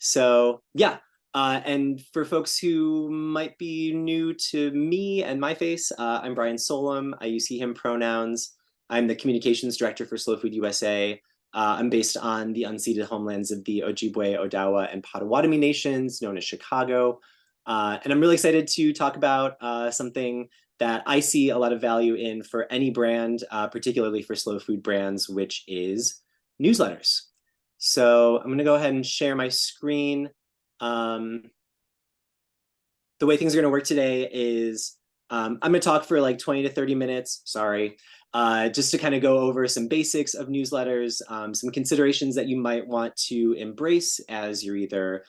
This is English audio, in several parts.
So yeah, and for folks who might be new to me and my face, I'm Brian Solom. I use he, him pronouns. I'm the communications director for Slow Food USA. I'm based on the unceded homelands of the Ojibwe, Odawa, and Potawatomi nations, known as Chicago. And I'm really excited to talk about something that I see a lot of value in for any brand, particularly for slow food brands, which is newsletters. So I'm going to go ahead and share my screen. Um, the way things are going to work today is I'm going to talk for like 20 to 30 minutes, sorry, just to kind of go over some basics of newsletters, some considerations that you might want to embrace as you're either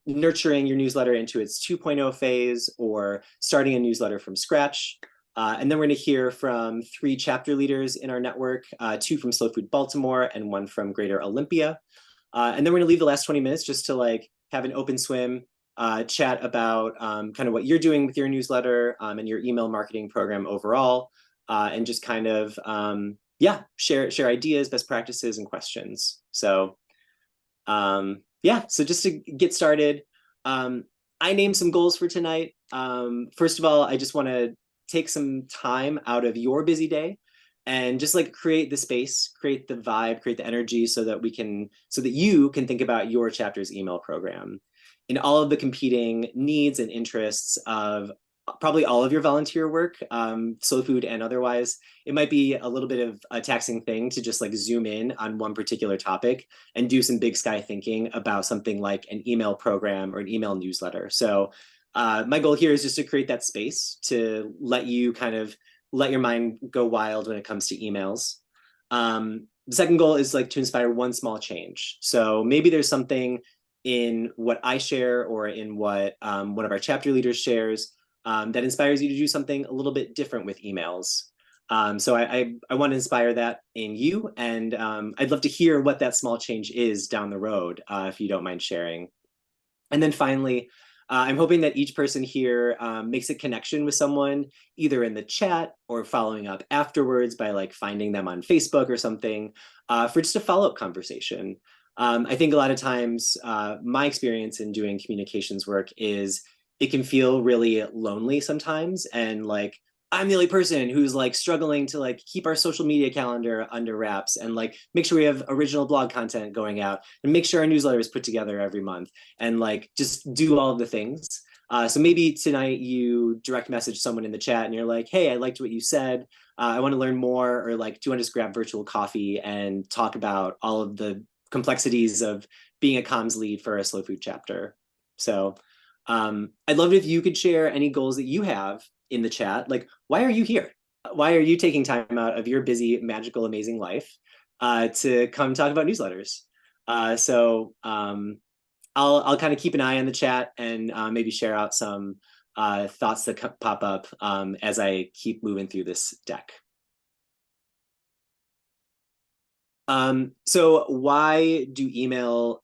nurturing your newsletter into its 2.0 phase or starting a newsletter from scratch. And then we're going to hear from 3 chapter leaders in our network, 2 from Slow Food Baltimore and 1 from Greater Olympia. And then we're going to leave the last 20 minutes just to like have an open swim, chat about kind of what you're doing with your newsletter and your email marketing program overall, and just kind of, yeah, share ideas, best practices, and questions. So yeah, so just to get started, I named some goals for tonight. First of all, I just want to take some time out of your busy day and just like create the space, create the vibe, create the energy so that you can think about your chapter's email program and all of the competing needs and interests of probably all of your volunteer work, slow food and otherwise. It might be a little bit of a taxing thing to just like zoom in on one particular topic and do some big sky thinking about something like an email program or an email newsletter. So my goal here is just to create that space to let you kind of let your mind go wild when it comes to emails. The second goal is like to inspire one small change. So maybe there's something in what I share or in what one of our chapter leaders shares that inspires you to do something a little bit different with emails. So I want to inspire that in you, and I'd love to hear what that small change is down the road, if you don't mind sharing. And then finally, I'm hoping that each person here makes a connection with someone, either in the chat or following up afterwards by like finding them on Facebook or something, for just a follow-up conversation. I think a lot of times my experience in doing communications work is it can feel really lonely sometimes, and like I'm the only person who's like struggling to like keep our social media calendar under wraps and like make sure we have original blog content going out and make sure our newsletter is put together every month and like just do all of the things. So maybe tonight you direct message someone in the chat and you're like, hey, I liked what you said. I want to learn more, or like, do you want to just grab virtual coffee and talk about all of the complexities of being a comms lead for a slow food chapter? So I'd love it if you could share any goals that you have in the chat. Like, why are you here? Why are you taking time out of your busy, magical, amazing life to come talk about newsletters? I'll kind of keep an eye on the chat and maybe share out some thoughts that pop up as I keep moving through this deck. So why do emails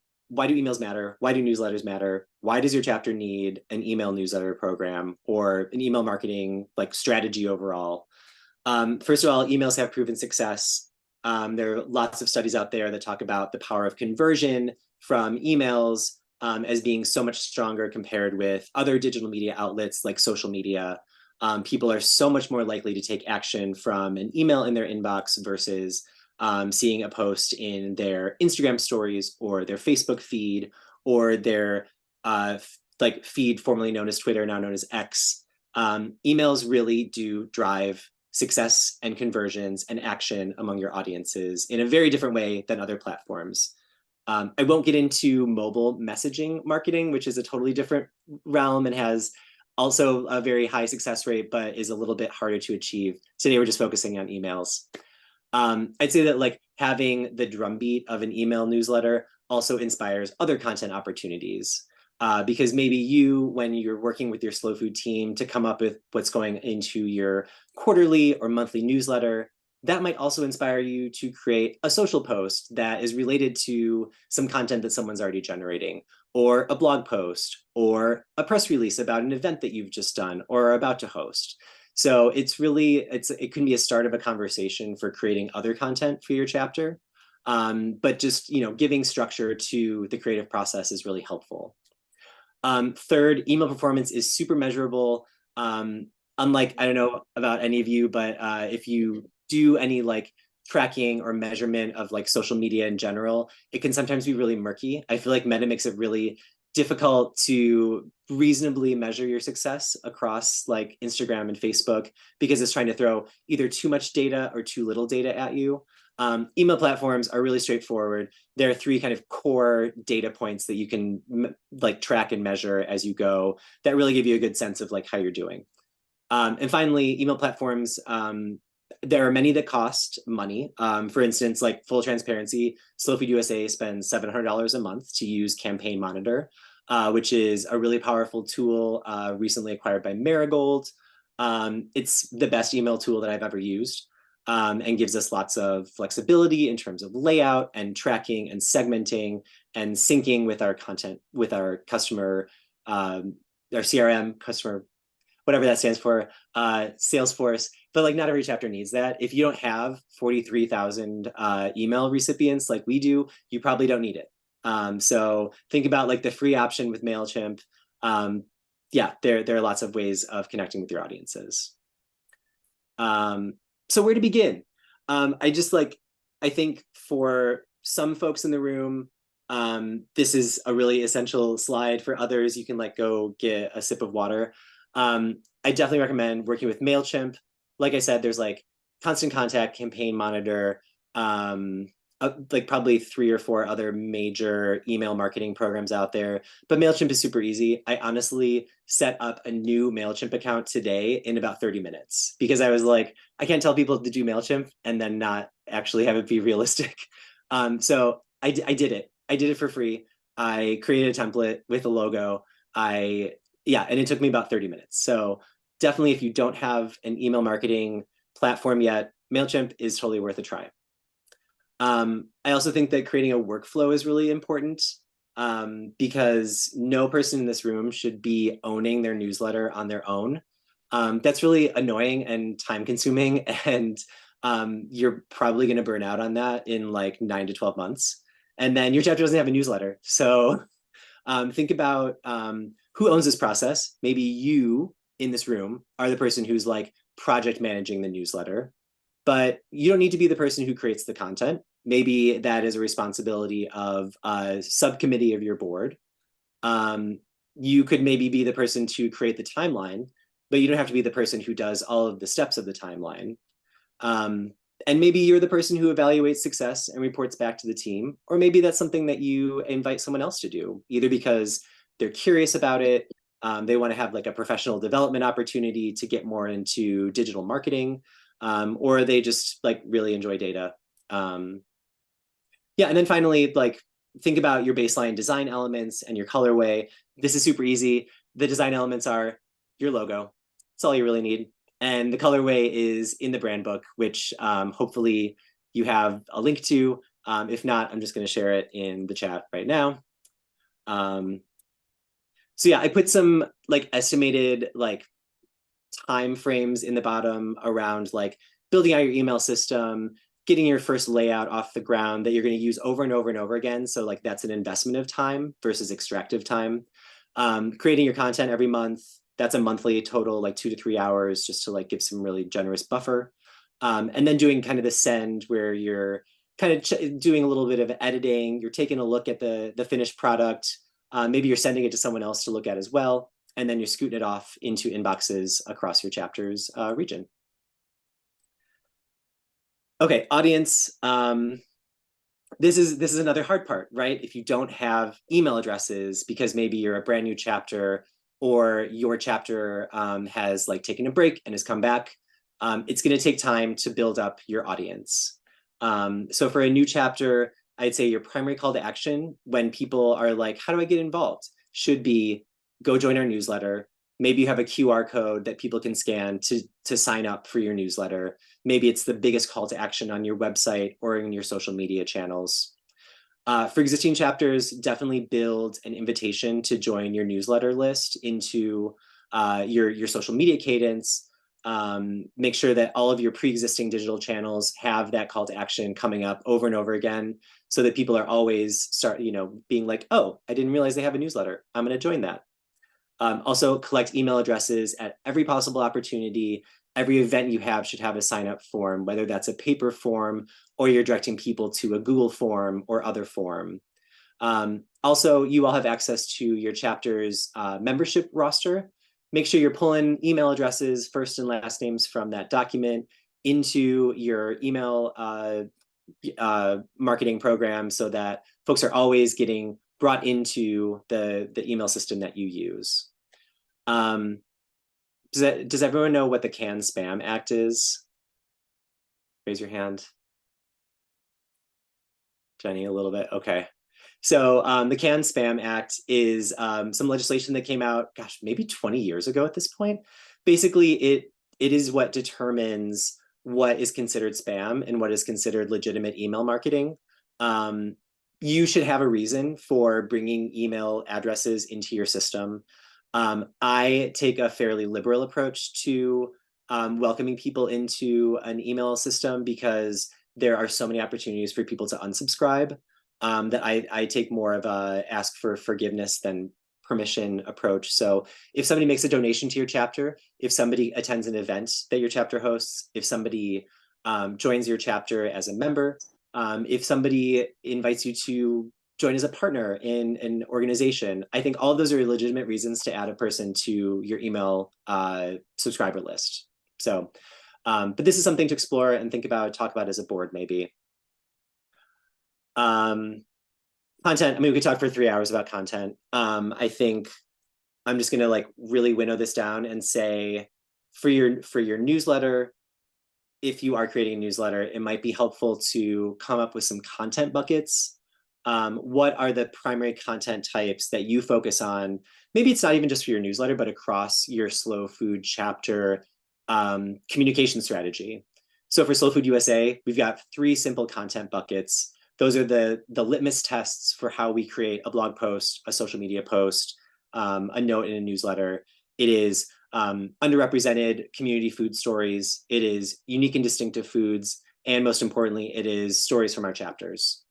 matter? Why do newsletters matter? Why does your chapter need an email newsletter program or an email marketing like strategy overall? First of all, emails have proven success. There are lots of studies out there that talk about the power of conversion from emails as being so much stronger compared with other digital media outlets like social media. People are so much more likely to take action from an email in their inbox versus seeing a post in their Instagram stories or their Facebook feed or their like feed formerly known as Twitter, now known as X. Emails really do drive success and conversions and action among your audiences in a very different way than other platforms. I won't get into mobile messaging marketing, which is a totally different realm and has also a very high success rate, but is a little bit harder to achieve. Today, we're just focusing on emails. I'd say that like having the drumbeat of an email newsletter also inspires other content opportunities. Because maybe you, when you're working with your slow food team to come up with what's going into your quarterly or monthly newsletter, that might also inspire you to create a social post that is related to some content that someone's already generating, or a blog post, or a press release about an event that you've just done or are about to host. So it can be a start of a conversation for creating other content for your chapter. But just, giving structure to the creative process is really helpful. Third, email performance is super measurable. Unlike, I don't know about any of you, but if you do any like tracking or measurement of like social media in general, it can sometimes be really murky. I feel like Meta makes it really difficult to reasonably measure your success across like Instagram and Facebook because it's trying to throw either too much data or too little data at you. Email platforms are really straightforward. There are three kind of core data points that you can like track and measure as you go that really give you a good sense of like how you're doing. And finally, email platforms, there are many that cost money. For instance, like full transparency, Slow Food USA spends $700 a month to use Campaign Monitor, which is a really powerful tool recently acquired by Marigold. It's the best email tool that I've ever used. And gives us lots of flexibility in terms of layout and tracking and segmenting and syncing with our content, with our customer, our CRM, customer, whatever that stands for, Salesforce. But like not every chapter needs that. If you don't have 43,000 email recipients like we do, you probably don't need it. So think about like the free option with MailChimp. Yeah, there are lots of ways of connecting with your audiences. So where to begin? I think for some folks in the room, this is a really essential slide. For others, you can like go get a sip of water. I definitely recommend working with MailChimp. Like I said, there's like Constant Contact, Campaign Monitor, like probably 3 or 4 other major email marketing programs out there. But MailChimp is super easy. I honestly set up a new MailChimp account today in about 30 minutes because I was like, I can't tell people to do MailChimp and then not actually have it be realistic. So I did it. I did it for free. I created a template with a logo. And it took me about 30 minutes. So definitely if you don't have an email marketing platform yet, MailChimp is totally worth a try. I also think that creating a workflow is really important because no person in this room should be owning their newsletter on their own. That's really annoying and time consuming, and you're probably going to burn out on that in like 9 to 12 months. And then your chapter doesn't have a newsletter. So think about who owns this process. Maybe you in this room are the person who's like project managing the newsletter. But you don't need to be the person who creates the content. Maybe that is a responsibility of a subcommittee of your board. You could maybe be the person to create the timeline, but you don't have to be the person who does all of the steps of the timeline. And maybe you're the person who evaluates success and reports back to the team. Or maybe that's something that you invite someone else to do, either because they're curious about it, they want to have like a professional development opportunity to get more into digital marketing, or they just like really enjoy data. And then finally, like think about your baseline design elements and your colorway. This is super easy. The design elements are your logo. That's all you really need. And the colorway is in the brand book, which hopefully you have a link to. If not, I'm just going to share it in the chat right now. So yeah, I put some like estimated like time frames in the bottom around like building out your email system, getting your first layout off the ground that you're going to use over and over and over again. So like that's an investment of time versus extractive time. Creating your content every month, that's a monthly total, like 2 to 3 hours, just to like give some really generous buffer. And then doing kind of the send where you're kind of doing a little bit of editing, you're taking a look at the finished product. Maybe you're sending it to someone else to look at as well. And then you're scooting it off into inboxes across your chapter's region. Okay, audience. This is another hard part, right? If you don't have email addresses because maybe you're a brand new chapter or your chapter has like taken a break and has come back, it's going to take time to build up your audience. So for a new chapter, I'd say your primary call to action when people are like, how do I get involved? Should be go join our newsletter. Maybe you have a QR code that people can scan to sign up for your newsletter. Maybe it's the biggest call to action on your website or in your social media channels. For existing chapters, definitely build an invitation to join your newsletter list into your social media cadence. Make sure that all of your pre-existing digital channels have that call to action coming up over and over again, so that people are always being like, oh, I didn't realize they have a newsletter. I'm going to join that. Also collect email addresses at every possible opportunity. Every event you have should have a sign up form, whether that's a paper form or you're directing people to a Google form or other form. Also, you all have access to your chapter's membership roster. Make sure you're pulling email addresses, first and last names from that document into your email marketing program, so that folks are always getting brought into the email system that you use. Does everyone know what the CAN-SPAM Act is? Raise your hand. Jenny, a little bit. Okay. So the CAN-SPAM Act is some legislation that came out, gosh, maybe 20 years ago at this point. Basically, it is what determines what is considered spam and what is considered legitimate email marketing. You should have a reason for bringing email addresses into your system. I take a fairly liberal approach to welcoming people into an email system, because there are so many opportunities for people to unsubscribe, that I take more of a ask for forgiveness than permission approach. So if somebody makes a donation to your chapter, if somebody attends an event that your chapter hosts, if somebody joins your chapter as a member, if somebody invites you to join as a partner in an organization, I think all of those are legitimate reasons to add a person to your email subscriber list. So, but this is something to explore and think about, talk about as a board, maybe. Content, I mean, we could talk for 3 hours about content. I think I'm just gonna like really winnow this down and say, for your newsletter, if you are creating a newsletter, it might be helpful to come up with some content buckets. What are the primary content types that you focus on? Maybe it's not even just for your newsletter, but across your Slow Food chapter communication strategy. So for Slow Food USA, we've got 3 simple content buckets. Those are the litmus tests for how we create a blog post, a social media post, a note in a newsletter. It is underrepresented community food stories. It is unique and distinctive foods. And most importantly, it is stories from our chapters.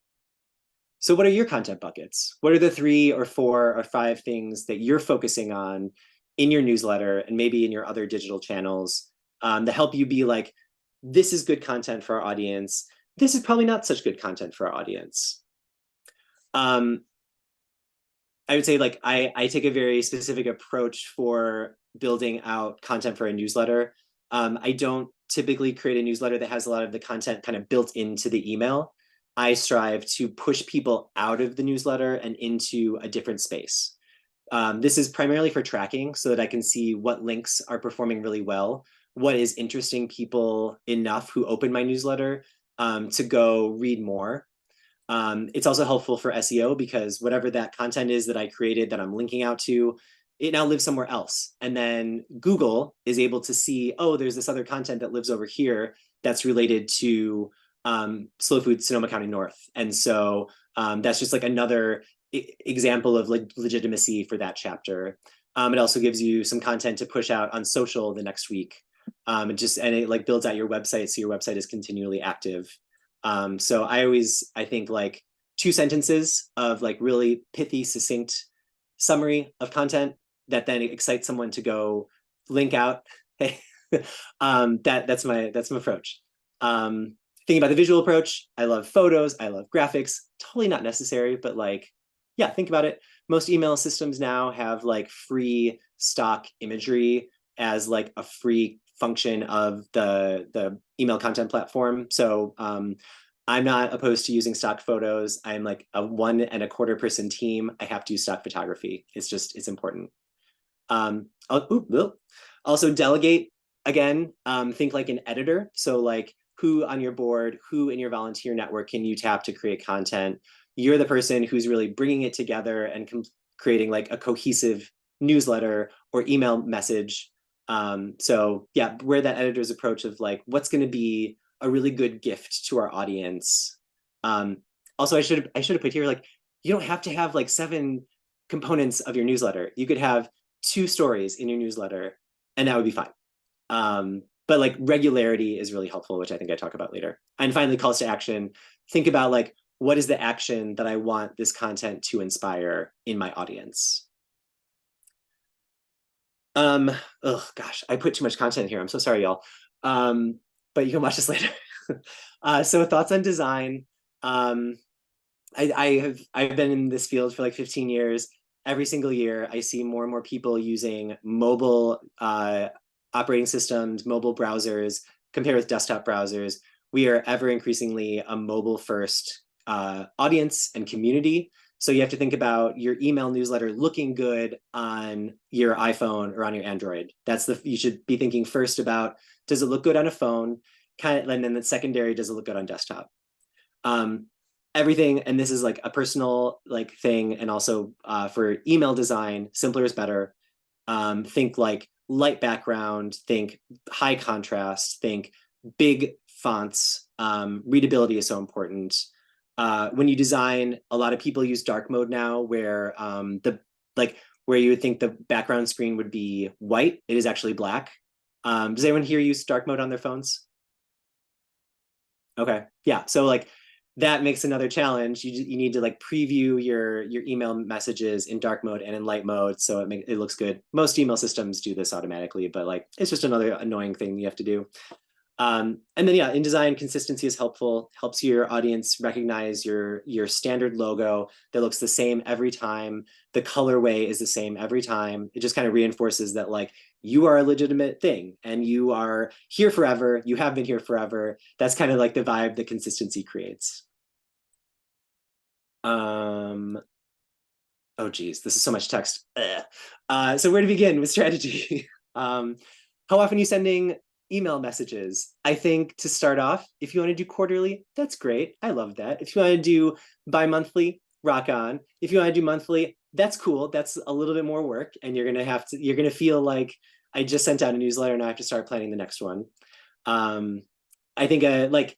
So what are your content buckets? What are the 3 or 4 or 5 things that you're focusing on in your newsletter and maybe in your other digital channels that help you be like, this is good content for our audience. This is probably not such good content for our audience. I would say like I take a very specific approach for building out content for a newsletter. I don't typically create a newsletter that has a lot of the content kind of built into the email. I strive to push people out of the newsletter and into a different space. This is primarily for tracking, so that I can see what links are performing really well, what is interesting people enough who open my newsletter to go read more. It's also helpful for SEO, because whatever that content is that I created that I'm linking out to, it now lives somewhere else. And then Google is able to see, oh, there's this other content that lives over here that's related to Slow Food Sonoma County North. And so that's just like another example of legitimacy for that chapter. It also gives you some content to push out on social the next week. And it like builds out your website, so your website is continually active. So I think like 2 sentences of like really pithy, succinct summary of content that then excites someone to go link out. Hey, that's my approach. Thinking about the visual approach, I love photos, I love graphics, totally not necessary, but like, yeah, think about it. Most email systems now have like free stock imagery as like a free function of the email content platform. So I'm not opposed to using stock photos. I'm like a 1 1/4 person team. I have to use stock photography. It's important. Also delegate, again, think like an editor. So like, who on your board, who in your volunteer network can you tap to create content? You're the person who's really bringing it together and creating like a cohesive newsletter or email message. So yeah, wear that editor's approach of like, what's going to be a really good gift to our audience. Also, I should have put here, like, you don't have to have like 7 components of your newsletter. You could have 2 stories in your newsletter, and that would be fine. But like regularity is really helpful, which I think I talk about later. And finally, calls to action. Think about like, what is the action that I want this content to inspire in my audience? Oh gosh, I put too much content here. I'm so sorry, y'all. But you can watch this later. So thoughts on design. Um, I've been in this field for like 15 years. Every single year, I see more and more people using mobile operating systems, mobile browsers, compared with desktop browsers. We are ever increasingly a mobile first audience and community. So you have to think about your email newsletter looking good on your iPhone or on your Android. You should be thinking first about, does it look good on a phone? And then the secondary, does it look good on desktop? Um, Everything, and this is like a personal like thing, and also for email design, simpler is better. Think like light background, think high contrast, think big fonts. Readability is so important. When you design, a lot of people use dark mode now, where the like where you would think the background screen would be white, it is actually black. Does anyone here use dark mode on their phones? Okay, yeah. So like that makes another challenge. You need to like preview your email messages in dark mode and in light mode, so it looks good. Most email systems do this automatically, but like it's just another annoying thing you have to do. And then yeah, in design, consistency is helpful. Helps your audience recognize your standard logo that looks the same every time. The colorway is the same every time. It just kind of reinforces that like you are a legitimate thing and you are here forever. You have been here forever. That's kind of like the vibe that consistency creates. Um, oh geez, this is so much text. So where to begin with strategy? How often are you sending email messages? I think to start off, if you want to do quarterly, that's great. I love that. If you want to do bi-monthly, rock on. If you want to do monthly, that's cool. That's a little bit more work, and you're gonna feel like I just sent out a newsletter and I have to start planning the next one. Um, I think like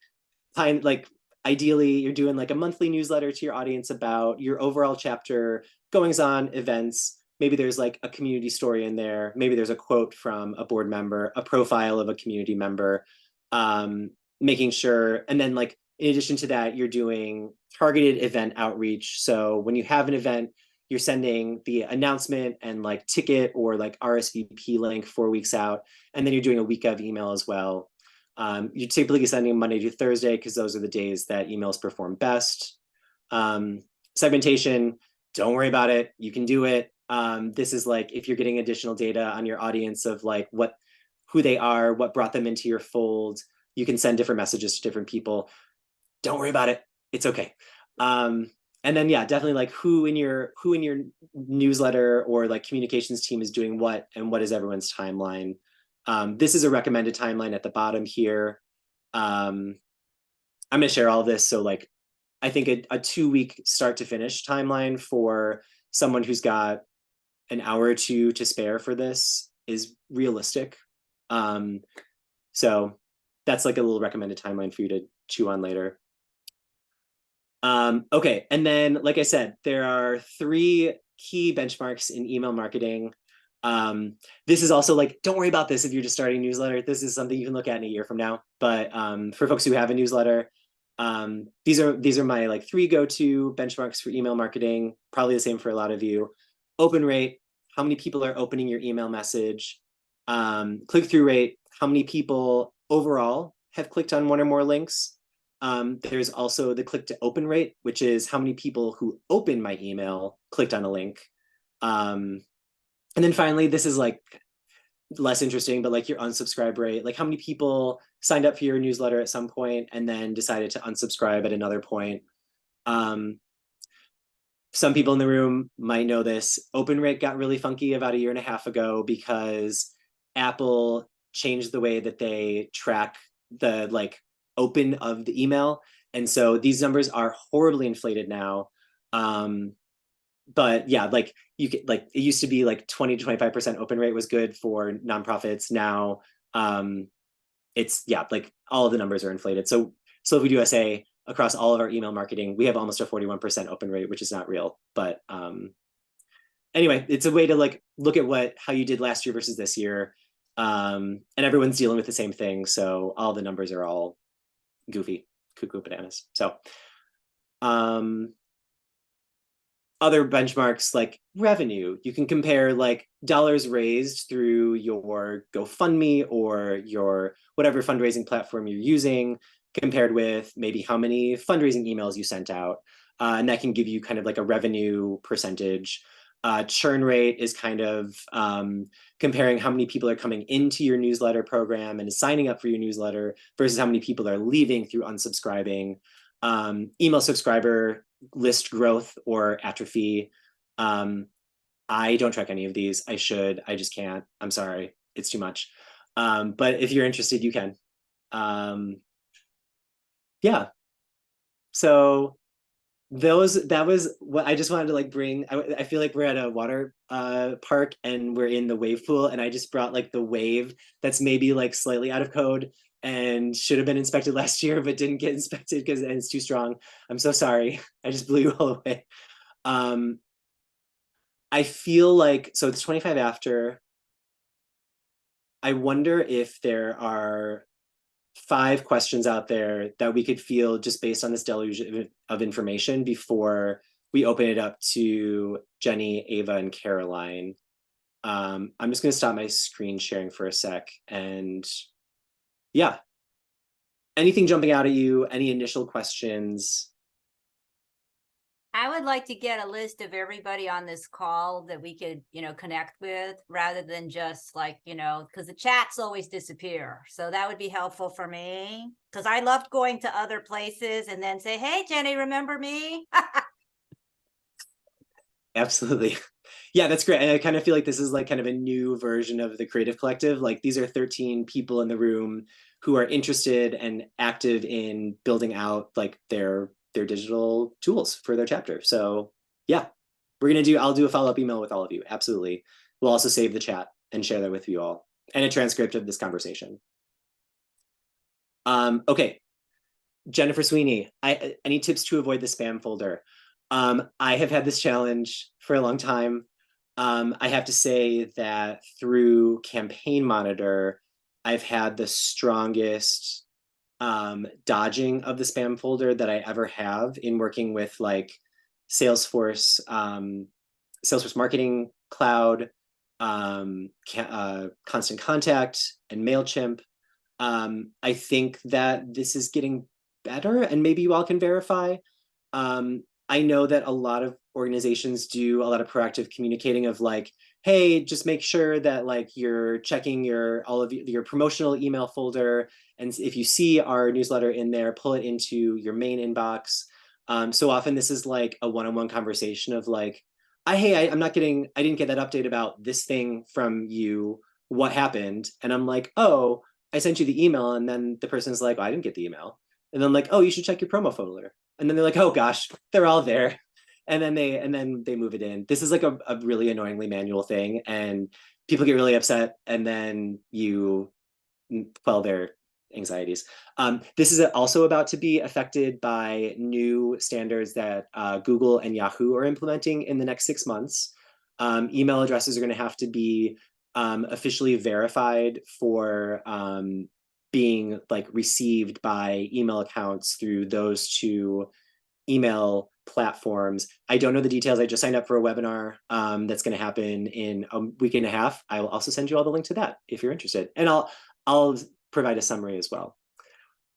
ideally you're doing like a monthly newsletter to your audience about your overall chapter, goings on, events. Maybe there's like a community story in there. Maybe there's a quote from a board member, a profile of a community member, making sure. And then like in addition to that, you're doing targeted event outreach. So when you have an event, you're sending the announcement and like ticket or like RSVP link 4 weeks out. And then you're doing a week of email as well. You're typically sending Monday to Thursday because those are the days that emails perform best. Segmentation, don't worry about it. You can do it. This is like if you're getting additional data on your audience of like who they are, what brought them into your fold. You can send different messages to different people. Don't worry about it. It's okay. And then yeah, definitely like who in your newsletter or like communications team is doing what, and what is everyone's timeline. This is a recommended timeline at the bottom here. I'm going to share all of this. So like, I think a 2 week start to finish timeline for someone who's got an hour or two to spare for this is realistic. So that's like a little recommended timeline for you to chew on later. Okay, and then like I said, there are 3 key benchmarks in email marketing. This is also like, don't worry about this if you're just starting a newsletter. This is something you can look at in a year from now. But for folks who have a newsletter, these are my like 3 go-to benchmarks for email marketing. Probably the same for a lot of you. Open rate, how many people are opening your email message? Click-through rate, how many people overall have clicked on one or more links? There's also the click to open rate, which is how many people who open my email clicked on a link. And then finally, this is like less interesting, but like your unsubscribe rate, like how many people signed up for your newsletter at some point and then decided to unsubscribe at another point. Some people in the room might know this. Open rate got really funky about a year and a half ago because Apple changed the way that they track the like open of the email. And so these numbers are horribly inflated now. But yeah, like you could like it used to be like 20 to 25% open rate was good for nonprofits. Now it's yeah, like all of the numbers are inflated. So Slow Food USA across all of our email marketing, we have almost a 41% open rate, which is not real. But anyway, it's a way to like look at how you did last year versus this year. And everyone's dealing with the same thing, so all the numbers are all goofy, cuckoo bananas. So other benchmarks like revenue, you can compare like dollars raised through your GoFundMe or your whatever fundraising platform you're using, compared with maybe how many fundraising emails you sent out. And that can give you kind of like a revenue percentage. Churn rate is kind of comparing how many people are coming into your newsletter program and signing up for your newsletter versus how many people are leaving through unsubscribing. Email subscriber list growth or atrophy. I don't track any of these. I should. I just can't. I'm sorry. It's too much. But if you're interested, you can. Yeah. So that was what I just wanted to like bring. I feel like we're at a water park and we're in the wave pool, and I just brought like the wave that's maybe like slightly out of code and should have been inspected last year but didn't get inspected because it's too strong. I'm so sorry. I just blew you all away. um I feel like, so it's 25 after. I wonder if there are 5 questions out there that we could feel just based on this deluge of information before we open it up to Jenny, Ava, and Caroline. I'm just going to stop my screen sharing for a sec. And yeah, anything jumping out at you? Any initial questions? I would like to get a list of everybody on this call that we could, connect with rather than just like, because the chats always disappear. So that would be helpful for me because I loved going to other places and then say, hey, Jenny, remember me? Absolutely. Yeah, that's great. And I kind of feel like this is like kind of a new version of the Creative Collective. Like these are 13 people in the room who are interested and active in building out like their digital tools for their chapter. So yeah, I'll do a follow-up email with all of you. Absolutely. We'll also save the chat and share that with you all and a transcript of this conversation. Okay, Jennifer Sweeney, any tips to avoid the spam folder? I have had this challenge for a long time. I have to say that through Campaign Monitor, I've had the strongest dodging of the spam folder that I ever have in working with like Salesforce, Salesforce Marketing Cloud, Constant Contact, and MailChimp. I think that this is getting better, and maybe you all can verify. I know that a lot of organizations do a lot of proactive communicating of like, hey, just make sure that like you're checking all of your promotional email folder, and if you see our newsletter in there, pull it into your main inbox. So often this is like a one-on-one conversation of like, I didn't get that update about this thing from you. What happened? And I'm like, oh, I sent you the email, and then the person's like, oh, I didn't get the email. And then I'm like, oh, you should check your promo folder. And then they're like, oh gosh, they're all there. And then they move it in. This is like a really annoyingly manual thing, and people get really upset, and then you quell their anxieties. This is also about to be affected by new standards that Google and Yahoo are implementing in the next 6 months. Email addresses are going to have to be officially verified for being like received by email accounts through those 2 email platforms. I don't know the details. I just signed up for a webinar that's going to happen in a week and a half. I will also send you all the link to that if you're interested, and I'll provide a summary as well.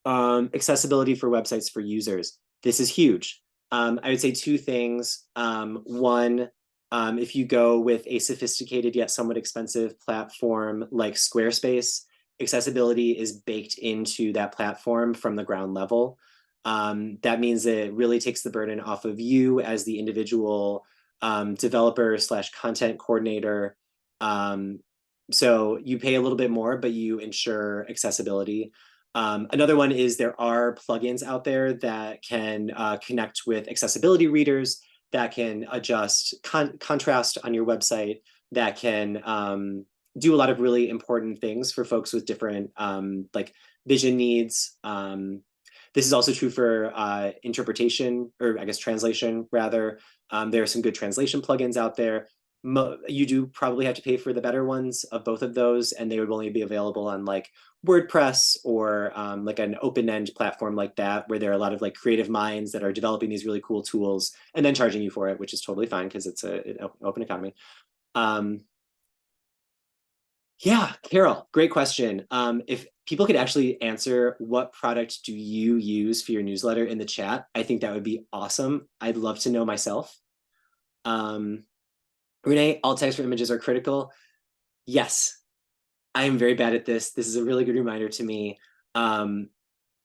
Accessibility for websites for users. This is huge. I would say 2 things. One, if you go with a sophisticated yet somewhat expensive platform like Squarespace, accessibility is baked into that platform from the ground level. That means that it really takes the burden off of you as the individual developer / content coordinator. So you pay a little bit more, but you ensure accessibility. Another one is there are plugins out there that can connect with accessibility readers, that can adjust contrast on your website, that can do a lot of really important things for folks with different like vision needs. This is also true for interpretation, or I guess translation rather. There are some good translation plugins out there. you do probably have to pay for the better ones of both of those, and they would only be available on like WordPress or like an open-end platform like that, where there are a lot of like creative minds that are developing these really cool tools and then charging you for it, which is totally fine because it's an open economy. Yeah, Carol, great question. If people could actually answer what product do you use for your newsletter in the chat, I think that would be awesome. I'd love to know myself. Renee, alt text for images are critical. Yes, I am very bad at this. This is a really good reminder to me. Again,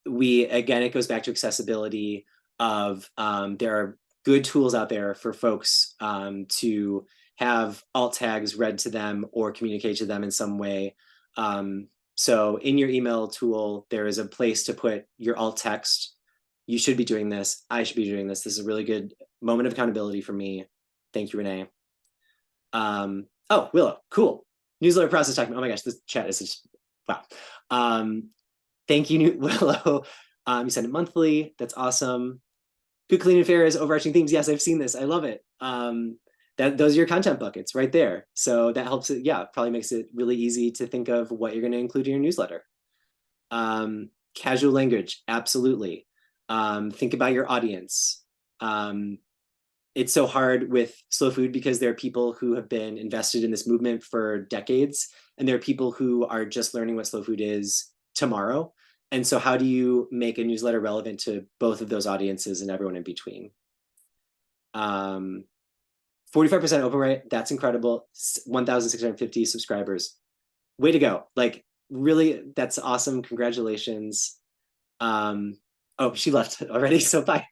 it goes back to accessibility of there are good tools out there for folks to have alt tags read to them or communicate to them in some way. So in your email tool, there is a place to put your alt text. You should be doing this. I should be doing this. This is a really good moment of accountability for me. Thank you, Renee. Oh, Willow, cool. Newsletter process document. Oh my gosh, this chat is just, wow. Thank you, Willow. You send it monthly. That's awesome. Good, clean, and fair is overarching themes. Yes, I've seen this. I love it. Those are your content buckets right there. So that helps it, yeah, probably makes it really easy to think of what you're going to include in your newsletter. Casual language, absolutely. Think about your audience. It's so hard with slow food because there are people who have been invested in this movement for decades, and there are people who are just learning what slow food is tomorrow. And so how do you make a newsletter relevant to both of those audiences and everyone in between? 45% open rate, that's incredible. 1,650 subscribers. Way to go. Like, really, that's awesome. Congratulations. Oh, she left already, so bye.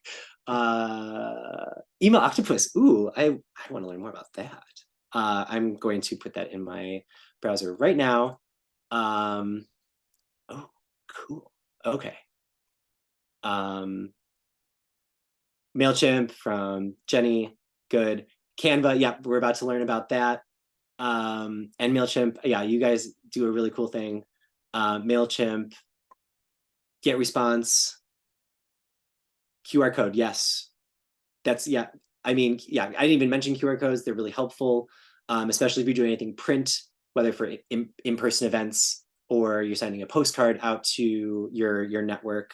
Email octopus. Ooh, I want to learn more about that. I'm going to put that in my browser right now. Oh, cool. Okay. MailChimp from Jenny. Good. Canva. Yeah, we're about to learn about that. And MailChimp. Yeah, you guys do a really cool thing. MailChimp. Get response. QR code. Yes. That's, yeah. I mean, yeah, I didn't even mention QR codes. They're really helpful, especially if you're doing anything print, whether for in-person events or you're sending a postcard out to your network.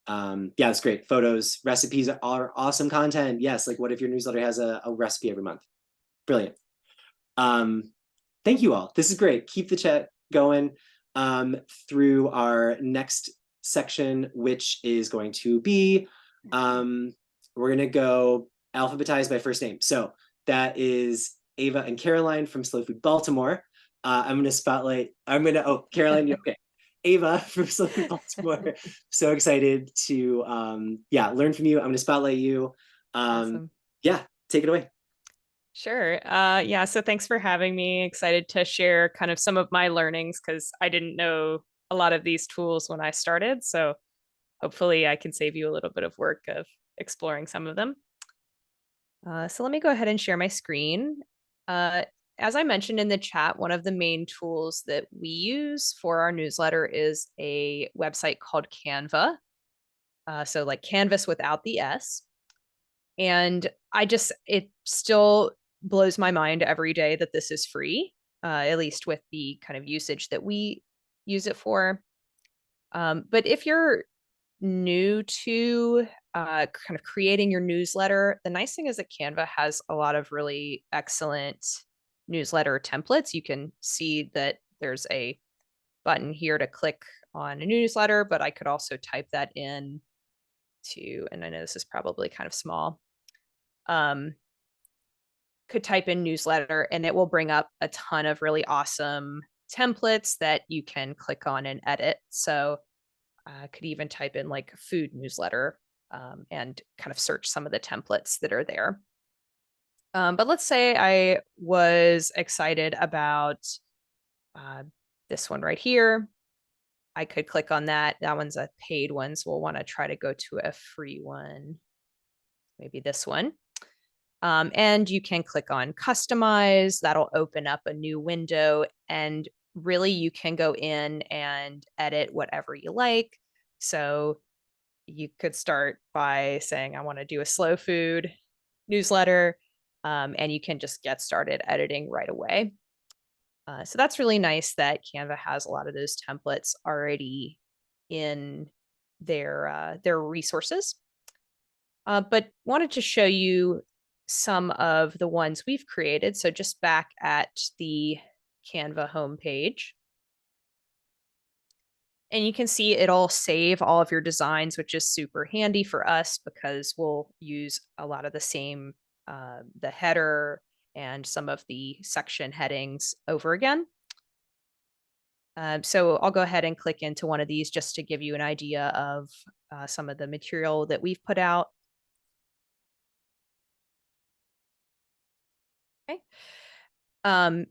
Yeah, that's great. Photos, recipes are awesome content. Yes, like what if your newsletter has a recipe every month? Brilliant. Thank you all. This is great. Keep the chat going through our next section, which is going to be, we're going to go alphabetized by first name. So that is Ava and Caroline from Slow Food Baltimore. I'm going to spotlight, oh, Caroline, okay. Ava from Slow Food Baltimore. So excited to, yeah, learn from you. I'm going to spotlight you. Awesome. Yeah, take it away. Sure. Yeah, so thanks for having me. Excited to share kind of some of my learnings because I didn't know a lot of these tools when I started. So hopefully I can save you a little bit of work of exploring some of them. So let me go ahead and share my screen. As I mentioned in the chat, one of the main tools that we use for our newsletter is a website called Canva. So like Canvas without the S. And it still blows my mind every day that this is free, at least with the kind of usage that we use it for. But if you're new to kind of creating your newsletter, the nice thing is that Canva has a lot of really excellent newsletter templates. You can see that there's a button here to click on a newsletter, but I could also type that in to, and I know this is probably kind of small, could type in newsletter and it will bring up a ton of really awesome templates that you can click on and edit. So I could even type in like food newsletter and kind of search some of the templates that are there. But let's say I was excited about this one right here. I could click on that. That one's a paid one, so we'll want to try to go to a free one. Maybe this one. And you can click on customize. That'll open up a new window. And really, you can go in and edit whatever you like. So you could start by saying, I want to do a slow food newsletter. and you can just get started editing right away. So that's really nice that Canva has a lot of those templates already in their resources. But wanted to show you some of the ones we've created. So just back at the Canva homepage. And you can see it'll save all of your designs, which is super handy for us because we'll use a lot of the same, the header and some of the section headings over again. So I'll go ahead and click into one of these just to give you an idea of some of the material that we've put out. Okay.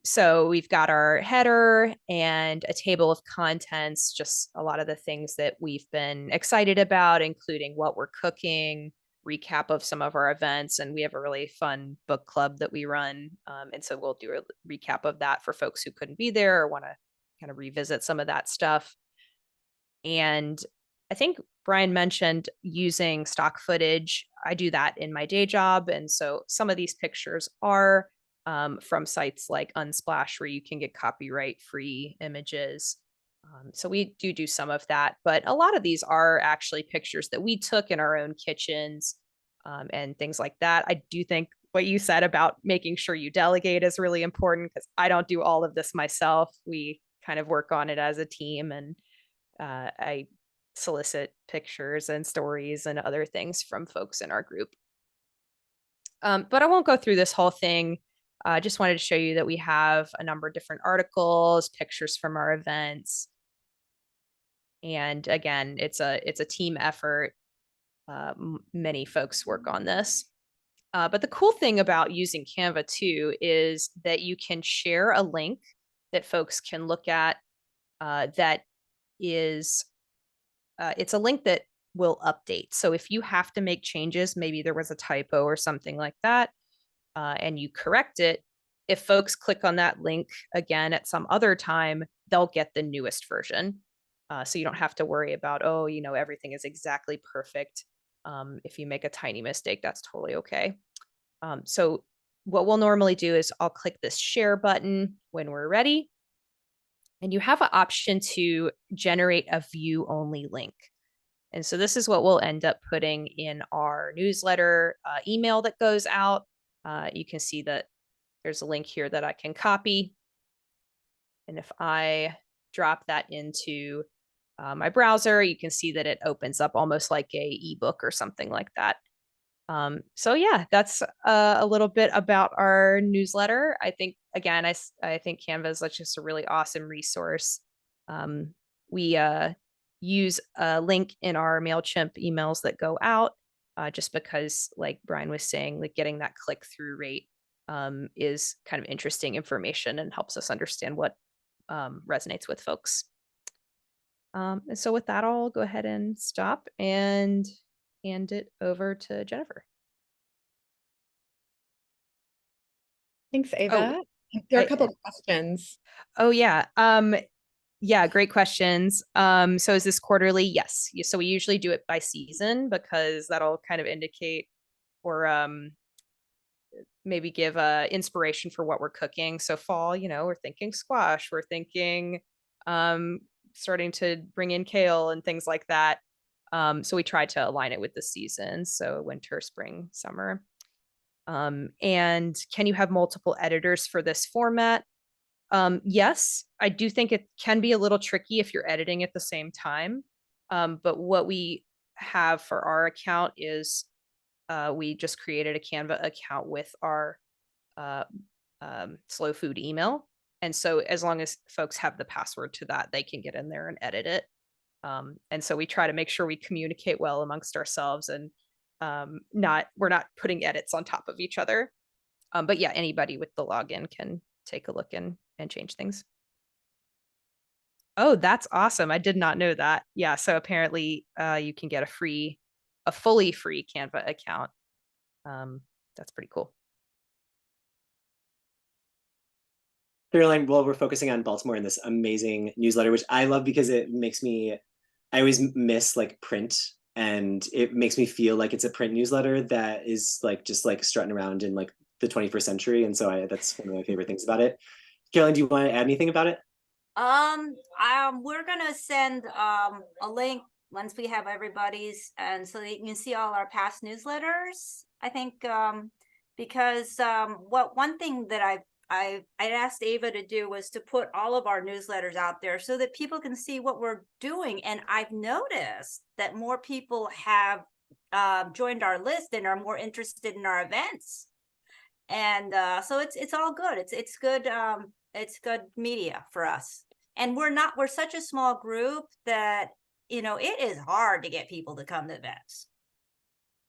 So we've got our header and a table of contents, just a lot of the things that we've been excited about, including what we're cooking, recap of some of our events, and we have a really fun book club that we run. And so we'll do a recap of that for folks who couldn't be there or want to kind of revisit some of that stuff. And I think Brian mentioned using stock footage. I do that in my day job. And so some of these pictures are from sites like Unsplash, where you can get copyright free images. So we do some of that, but a lot of these are actually pictures that we took in our own kitchens and things like that. I do think what you said about making sure you delegate is really important because I don't do all of this myself. We kind of work on it as a team, and I solicit pictures and stories and other things from folks in our group. But I won't go through this whole thing. I just wanted to show you that we have a number of different articles, pictures from our events. And again, it's a team effort. Many folks work on this. But the cool thing about using Canva too is that you can share a link that folks can look at that is, it's a link that will update. So if you have to make changes, maybe there was a typo or something like that, and you correct it, if folks click on that link again at some other time, they'll get the newest version. So you don't have to worry about, oh, everything is exactly perfect. If you make a tiny mistake, that's totally okay. So what we'll normally do is I'll click this share button when we're ready. And you have an option to generate a view only link. And so this is what we'll end up putting in our newsletter email that goes out. You can see that there's a link here that I can copy. And if I drop that into my browser, you can see that it opens up almost like a ebook or something like that. So yeah, that's a little bit about our newsletter. I think, again, I think Canva is just a really awesome resource. We use a link in our MailChimp emails that go out, just because, like Brian was saying, like getting that click-through rate is kind of interesting information and helps us understand what resonates with folks. And so with that, I'll go ahead and stop and hand it over to Jennifer. Thanks, Oh, Ava. There are I- a couple of questions. Oh yeah. Yeah, great questions. So is this quarterly? Yes. So we usually do it by season because that'll kind of indicate or maybe give inspiration for what we're cooking. So fall, we're thinking squash, we're thinking starting to bring in kale and things like that. So we try to align it with the seasons. So winter, spring, summer. And can you have multiple editors for this format? Yes, I do think it can be a little tricky if you're editing at the same time. But what we have for our account is we just created a Canva account with our Slow Food email. And so as long as folks have the password to that, they can get in there and edit it. And so we try to make sure we communicate well amongst ourselves and we're not putting edits on top of each other. But yeah, anybody with the login can take a look and change things. Oh, that's awesome. I did not know that. Yeah, so apparently you can get a fully free Canva account. That's pretty cool. Caroline, well, we're focusing on Baltimore in this amazing newsletter, which I love because it makes me, I always miss like print, and it makes me feel like it's a print newsletter that is like just like strutting around in like the 21st century. And so that's one of my favorite things about it. Caroline, do you want to add anything about it? We're gonna send a link once we have everybody's, and so that you can see all our past newsletters. I think because one thing that I asked Ava to do was to put all of our newsletters out there so that people can see what we're doing. And I've noticed that more people have joined our list and are more interested in our events. And so it's all good. It's good. It's good media for us. And we're such a small group that, you know, it is hard to get people to come to events.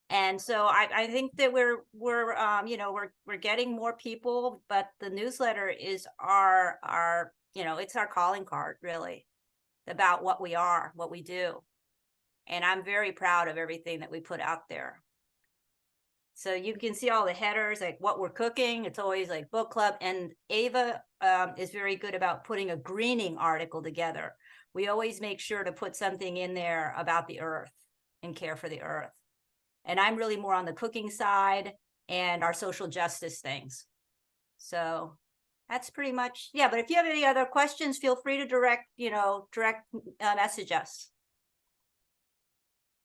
And so I think that we're getting more people, but the newsletter is our it's our calling card, really, about what we are, what we do. And I'm very proud of everything that we put out there. So you can see all the headers, like what we're cooking. It's always like book club. And Ava is very good about putting a greening article together. We always make sure to put something in there about the earth and care for the earth. And I'm really more on the cooking side and our social justice things. So that's pretty much, yeah. But if you have any other questions, feel free to direct message us.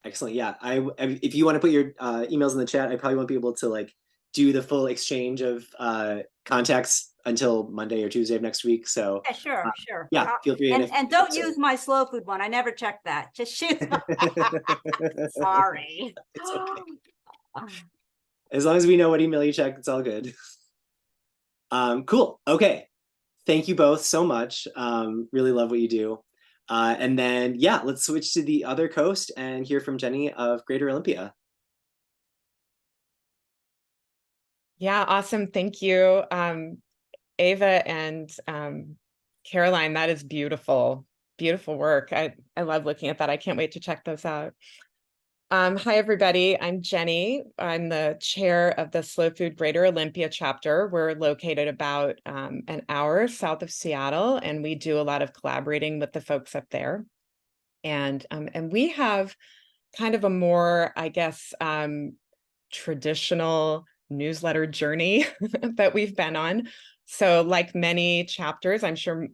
Excellent. Yeah. If you want to put your emails in the chat, I probably won't be able to like do the full exchange of contacts until Monday or Tuesday of next week. So yeah, sure. Yeah, feel free. And don't use my slow food one. I never checked that. Just shoot. Sorry. It's okay. As long as we know what email you checked, it's all good. Cool. Okay. Thank you both so much. Really love what you do. And then, yeah, let's switch to the other coast and hear from Jenny of Greater Olympia. Yeah, awesome. Thank you, Ava and Caroline. That is beautiful, beautiful work. I love looking at that. I can't wait to check those out. Hi, everybody. I'm Jenny. I'm the chair of the Slow Food Greater Olympia chapter. We're located about an hour south of Seattle, and we do a lot of collaborating with the folks up there. And we have kind of a more, I guess, traditional newsletter journey that we've been on. So like many chapters, I'm sure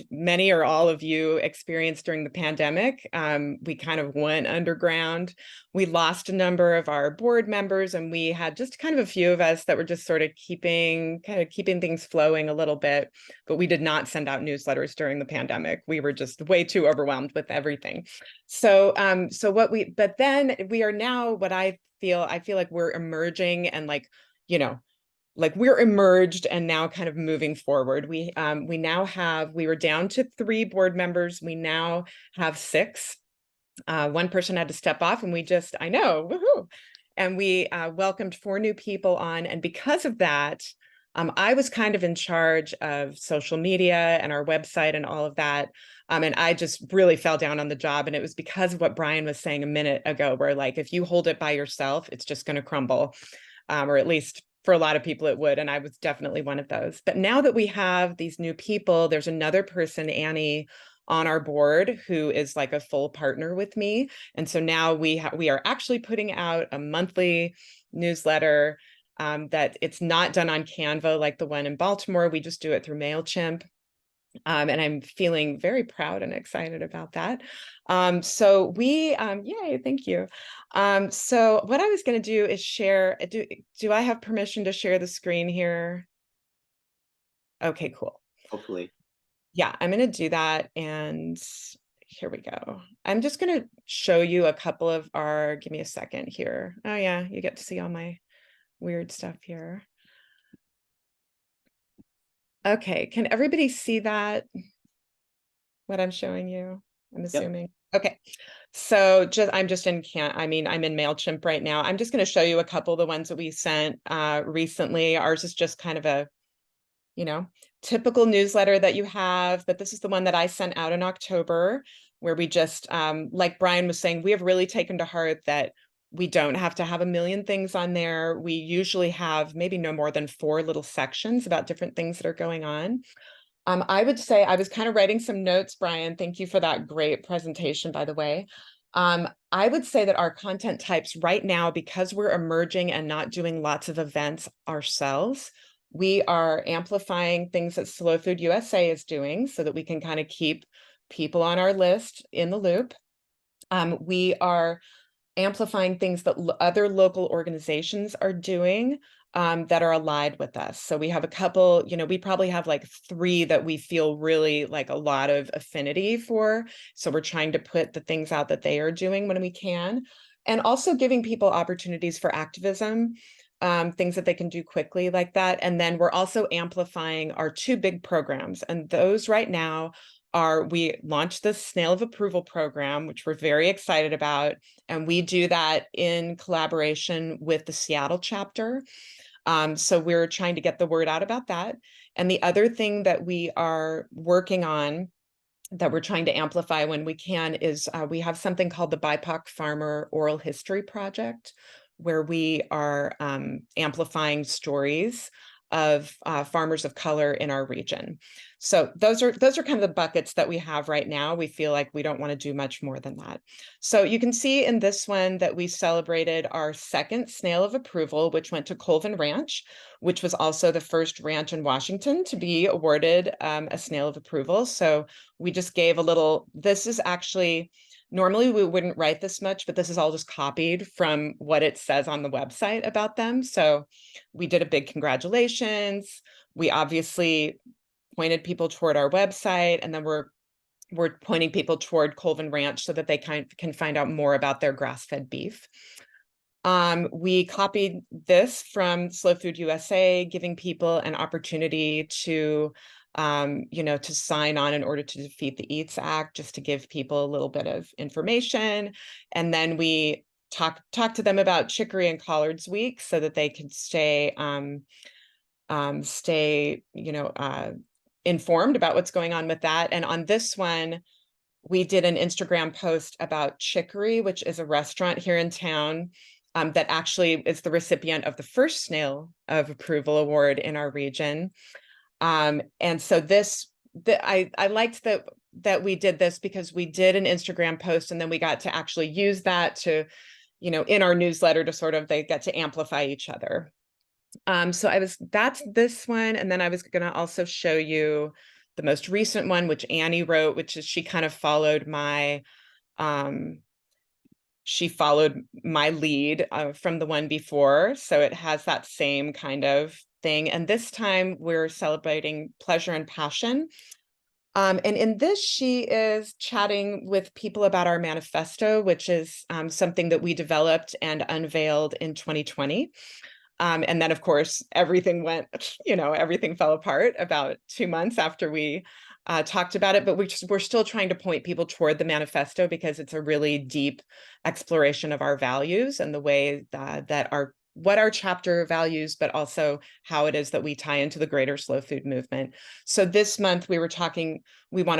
many or all of you experienced during the pandemic, we kind of went underground. We lost a number of our board members, and we had just kind of a few of us that were just sort of keeping things flowing a little bit, but we did not send out newsletters during the pandemic. We were just way too overwhelmed with everything. So but then we are now I feel like we're emerging and like we're emerged and now kind of moving forward. We were down to 3 board members. We now have 6. One person had to step off, and woohoo. And we welcomed 4 new people on. And because of that, I was kind of in charge of social media and our website and all of that. And I just really fell down on the job. And it was because of what Brian was saying a minute ago, where like, if you hold it by yourself, it's just going to crumble, or at least for a lot of people it would. And I was definitely one of those. But now that we have these new people, there's another person, Annie, on our board who is like a full partner with me. And so now we are actually putting out a monthly newsletter that it's not done on Canva like the one in Baltimore. We just do it through MailChimp. And I'm feeling very proud and excited about that. Yay, thank you. So what I was going to do is share, do I have permission to share the screen here? Okay, cool. Hopefully. Yeah, I'm going to do that. And here we go. I'm just going to show you a couple of give me a second here. Oh yeah, you get to see all my weird stuff here. Okay, can everybody see that? What I'm showing you, I'm assuming. Yep. Okay, so I'm in MailChimp right now. I'm just going to show you a couple of the ones that we sent recently. Ours is just kind of a, typical newsletter that you have, but this is the one that I sent out in October, where we just, like Brian was saying, we have really taken to heart that we don't have to have a million things on there. We usually have maybe no more than 4 little sections about different things that are going on. I would say I was kind of writing some notes, Brian. Thank you for that great presentation, by the way. I would say that our content types right now, because we're emerging and not doing lots of events ourselves, we are amplifying things that Slow Food USA is doing so that we can kind of keep people on our list in the loop. We are amplifying things that other local organizations are doing that are allied with us. So we have a couple, we probably have like 3 that we feel really like a lot of affinity for. So we're trying to put the things out that they are doing when we can, and also giving people opportunities for activism, things that they can do quickly like that. And then we're also amplifying our 2 big programs. And those right now we launched the Snail of Approval program, which we're very excited about. And we do that in collaboration with the Seattle chapter. So we're trying to get the word out about that. And the other thing that we are working on that we're trying to amplify when we can is we have something called the BIPOC Farmer Oral History Project, where we are amplifying stories of farmers of color in our region. So those are kind of the buckets that we have right now. We feel like we don't want to do much more than that. So you can see in this one that we celebrated our 2nd Snail of Approval, which went to Colvin Ranch, which was also the first ranch in Washington to be awarded a Snail of Approval. So we just gave a little, this is actually, normally we wouldn't write this much, but this is all just copied from what it says on the website about them. So we did a big congratulations. We obviously pointed people toward our website, and then we're pointing people toward Colvin Ranch so that they can find out more about their grass-fed beef. We copied this from Slow Food USA, giving people an opportunity to to sign on in order to defeat the EATS Act, just to give people a little bit of information. And then we talk to them about Chicory and Collards Week so that they can stay informed about what's going on with that. And on this one, we did an Instagram post about Chicory, which is a restaurant here in town that actually is the recipient of the first Snail of Approval award in our region. And so I liked that we did this because we did an Instagram post, and then we got to actually use that to, in our newsletter to they get to amplify each other. So that's this one. And then I was going to also show you the most recent one, which Annie wrote, which is she kind of followed my lead from the one before. So it has that same kind of thing. And this time we're celebrating pleasure and passion. And in this, she is chatting with people about our manifesto, which is something that we developed and unveiled in 2020. And then, of course, everything fell apart about 2 months after we talked about it. But we're still trying to point people toward the manifesto because it's a really deep exploration of our values and the way what our chapter values, but also how it is that we tie into the greater slow food movement. So this month we want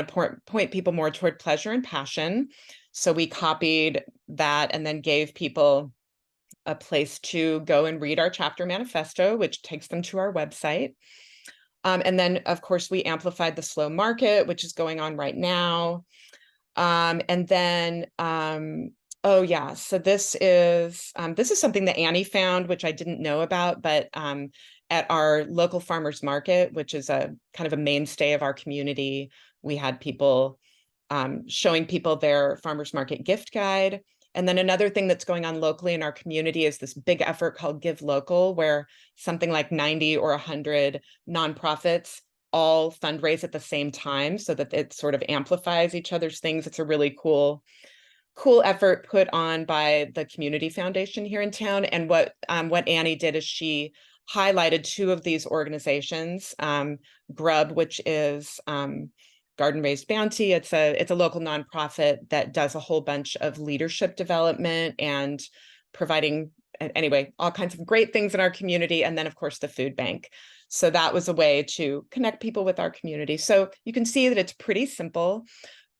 to point people more toward pleasure and passion. So we copied that and then gave people a place to go and read our chapter manifesto, which takes them to our website. And then, of course, we amplified the slow market, which is going on right now. And then, oh yeah, so this is something that Annie found, which I didn't know about, but at our local farmers market, which is a kind of a mainstay of our community, we had people showing people their farmers market gift guide. And then another thing that's going on locally in our community is this big effort called Give Local, where something like 90 or 100 nonprofits all fundraise at the same time so that it sort of amplifies each other's things. It's a really cool effort put on by the Community Foundation here in town. And what Annie did is she highlighted 2 of these organizations, GRUB, which is Garden Raised Bounty. It's a local nonprofit that does a whole bunch of leadership development and providing, anyway, all kinds of great things in our community. And then, of course, the food bank. So that was a way to connect people with our community. So you can see that it's pretty simple,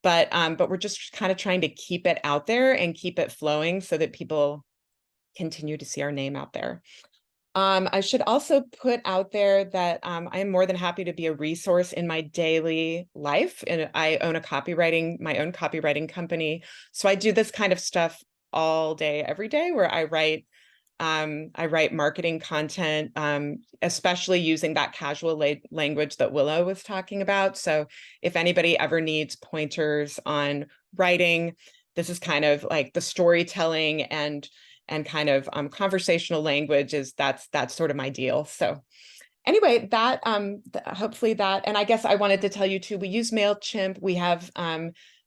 but we're just kind of trying to keep it out there and keep it flowing so that people continue to see our name out there. I should also put out there that I am more than happy to be a resource in my daily life. And I own my own copywriting company. So I do this kind of stuff all day, every day, where I write marketing content, especially using that casual language that Willow was talking about. So if anybody ever needs pointers on writing, this is kind of like the storytelling and kind of conversational language that's sort of my deal. So anyway, that hopefully that, and I guess I wanted to tell you too, we use MailChimp. We have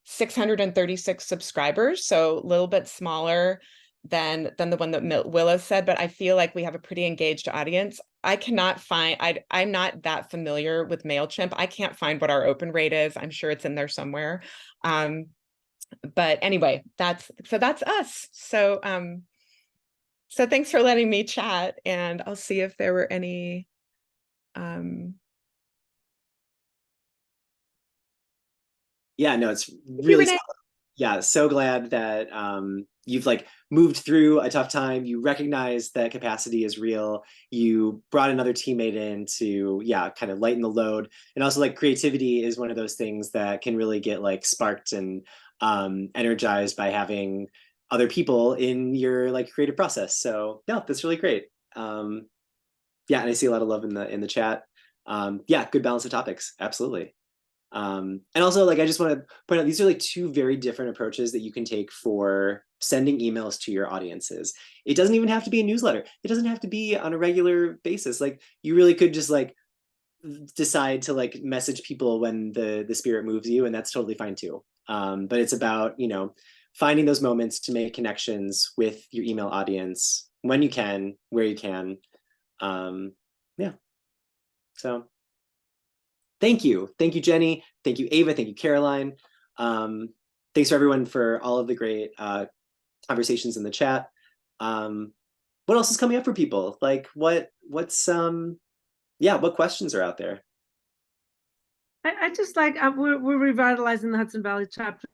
636 subscribers, so a little bit smaller than the one that Willow said, but I feel like we have a pretty engaged audience. I cannot find, I'm not that familiar with MailChimp. I can't find what our open rate is. I'm sure it's in there somewhere. But anyway, that's us. So thanks for letting me chat, and I'll see if there were any Yeah, no, it's really solid. Yeah, so glad that you've like moved through a tough time. You recognize that capacity is real. You brought another teammate in to, yeah, kind of lighten the load. And also like creativity is one of those things that can really get like sparked and energized by having other people in your like creative process. So no, that's really great. Yeah, and I see a lot of love in the chat. Yeah, good balance of topics. Absolutely. And also, like, I just want to point out, these are like two very different approaches that you can take for sending emails to your audiences. It doesn't even have to be a newsletter. It doesn't have to be on a regular basis. Like, you really could just like decide to like message people when the spirit moves you, and that's totally fine too. But it's about, you know, finding those moments to make connections with your email audience when you can, where you can. Yeah. So thank you, Jenny. Thank you, Ava. Thank you, Caroline. Thanks for everyone for all of the great conversations in the chat. What else is coming up for people? Like, what's yeah, what questions are out there? I just like we're revitalizing the Hudson Valley chapter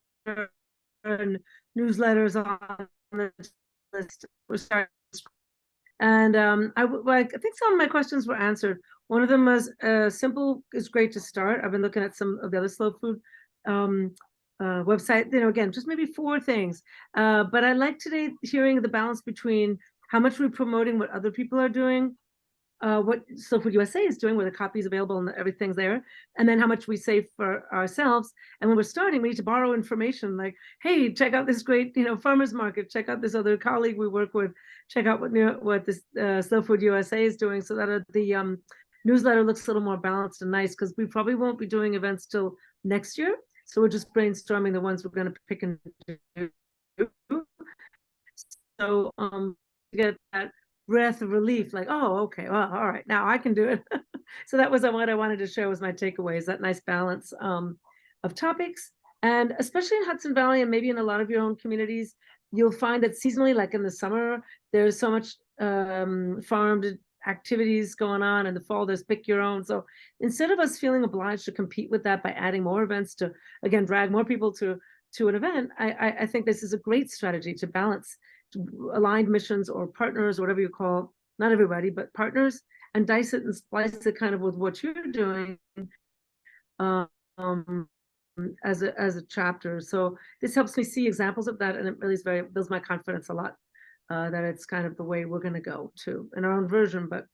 and newsletters on the list. We're starting, and I think some of my questions were answered. One of them was simple is great to start. I've been looking at some of the other slow food website. You know, again, just maybe 4 things. But I like today hearing the balance between how much we're promoting what other people are doing, what Slow Food USA is doing, where the copy is available and everything's there, and then how much we save for ourselves. And when we're starting, we need to borrow information like, hey, check out this great, you know, farmers market, check out this other colleague we work with, check out what this Slow Food USA is doing, so that the newsletter looks a little more balanced and nice, because we probably won't be doing events till next year. So we're just brainstorming the ones we're going to pick and do. So to get that breath of relief, like, oh, okay, well, all right, now I can do it. So that was what I wanted to show as my takeaways, that nice balance of topics. And especially in Hudson Valley, and maybe in a lot of your own communities, you'll find that seasonally, like in the summer, there's so much farmed activities going on. In the fall, there's pick your own. So instead of us feeling obliged to compete with that by adding more events to, again, drag more people to an event, I think this is a great strategy to balance aligned missions or partners, or whatever you call, not everybody, but partners, and dice it and splice it kind of with what you're doing as a chapter. So this helps me see examples of that, and it really is builds my confidence a lot, that it's kind of the way we're going to go too in our own version. But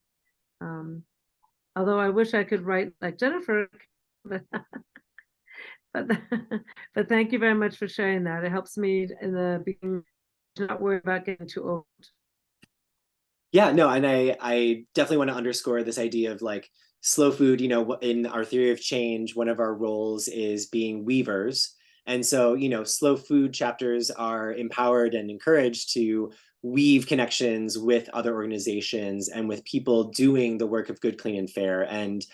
although I wish I could write like Jennifer, but but thank you very much for sharing that. It helps me in the beginning not worry about getting too old. Yeah, no, and I definitely want to underscore this idea of like slow food. You know, in our theory of change, one of our roles is being weavers. And so, you know, slow food chapters are empowered and encouraged to weave connections with other organizations and with people doing the work of good, clean, and fair. And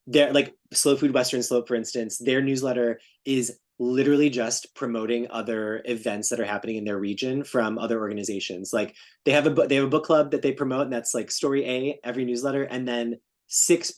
they're like Slow Food Western Slope, for instance, their newsletter is literally just promoting other events that are happening in their region from other organizations. Like they have a book club that they promote, and that's like story A every newsletter, and then six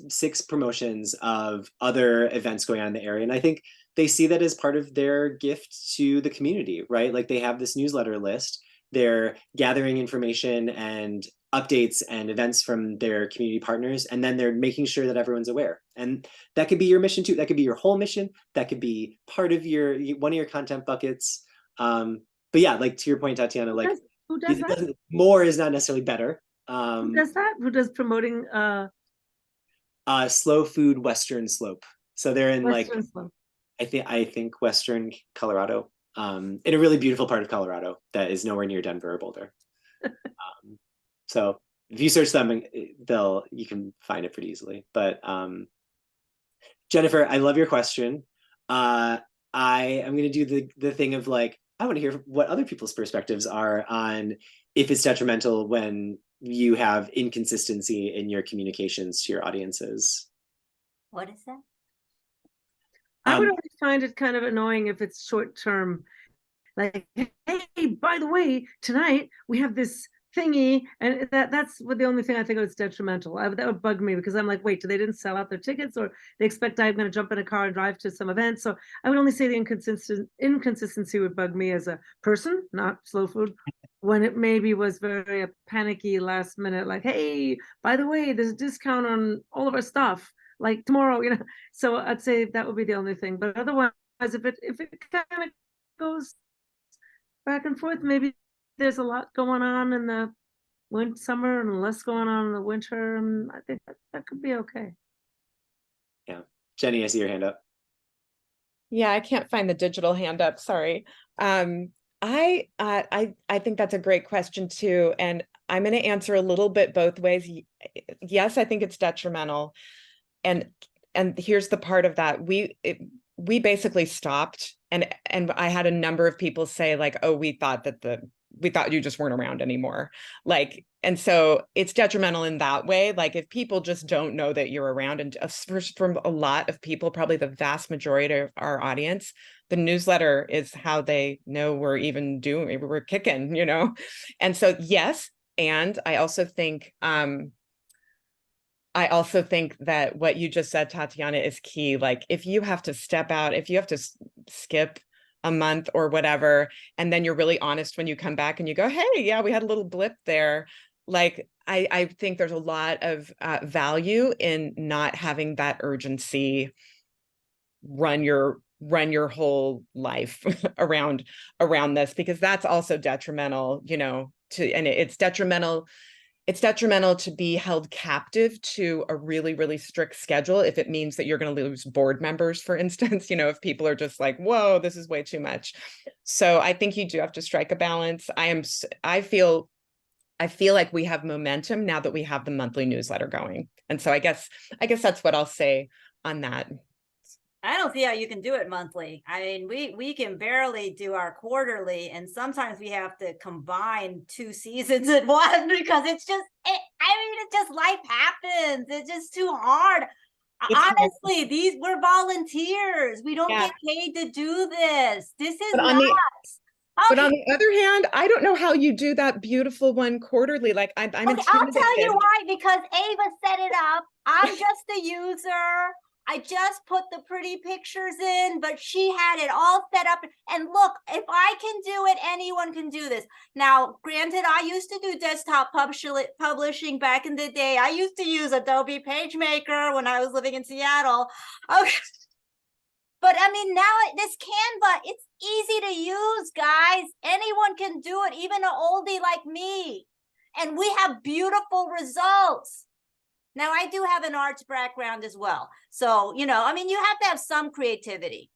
promotions of other events going on in the area. And I think they see that as part of their gift to the community, right? Like they have this newsletter list they're gathering information and updates and events from their community partners, and then they're making sure that everyone's aware. And that could be your mission too. That could be your whole mission. That could be part of your one of your content buckets. But yeah, like to your point, Tatiana, like Who does that? more is not necessarily better. Who does that? Who does promoting Slow Food Western Slope. So they're in Western like Slope? I think Western Colorado, in a really beautiful part of Colorado that is nowhere near Denver or Boulder. So if you search them, you can find it pretty easily. But Jennifer, I love your question. I am going to do the thing of like, I want to hear what other people's perspectives are on if it's detrimental when you have inconsistency in your communications to your audiences. What is that? I would always find it kind of annoying if it's short term. Like, hey, by the way, tonight we have this thingy, and that's what the only thing I think it's detrimental. That would bug me, because I'm like, wait, they didn't sell out their tickets, or they expect I'm going to jump in a car and drive to some event. So I would only say the inconsistency would bug me as a person, not Slow Food, when it maybe was very a panicky last minute, like, hey, by the way, there's a discount on all of our stuff, like tomorrow, you know. So I'd say that would be the only thing. But otherwise, if it kind of goes back and forth, maybe there's a lot going on in the summer and less going on in the winter, and I think that could be okay. Yeah, Jenny, I see your hand up. Yeah, I can't find the digital hand up. Sorry. I think that's a great question too, and I'm going to answer a little bit both ways. Yes, I think it's detrimental, and here's the part of that. We basically stopped, and I had a number of people say like, oh, we thought you just weren't around anymore. Like, and so it's detrimental in that way. Like if people just don't know that you're around, and from a lot of people, probably the vast majority of our audience, the newsletter is how they know we're even doing, we're kicking, you know? And so, yes. And I also think that what you just said, Tatiana, is key. Like if you have to step out, if you have to skip a month or whatever, and then you're really honest when you come back and you go, hey, yeah, we had a little blip there. Like, I think there's a lot of value in not having that urgency run your whole life around this, because that's also detrimental, you know, and it's detrimental to be held captive to a really, really strict schedule if it means that you're going to lose board members, for instance, you know, if people are just like, whoa, this is way too much. So I think you do have to strike a balance. I feel like we have momentum now that we have the monthly newsletter going. And so I guess that's what I'll say on that. I don't see how you can do it monthly. I mean, we can barely do our quarterly, and sometimes we have to combine 2 seasons in one because it's just, life happens. It's just too hard. Honestly, we're volunteers. We don't get paid to do this. This is nuts. But on the other hand, I don't know how you do that beautiful one quarterly. Like I'm intimidated. I'll tell you why, because Ava set it up. I'm just the user. I just put the pretty pictures in, but she had it all set up. And look, if I can do it, anyone can do this. Now, granted, I used to do desktop publishing back in the day. I used to use Adobe PageMaker when I was living in Seattle. Okay. But I mean, now this Canva, it's easy to use, guys. Anyone can do it, even an oldie like me. And we have beautiful results. Now, I do have an arts background as well. So, you know, I mean, you have to have some creativity.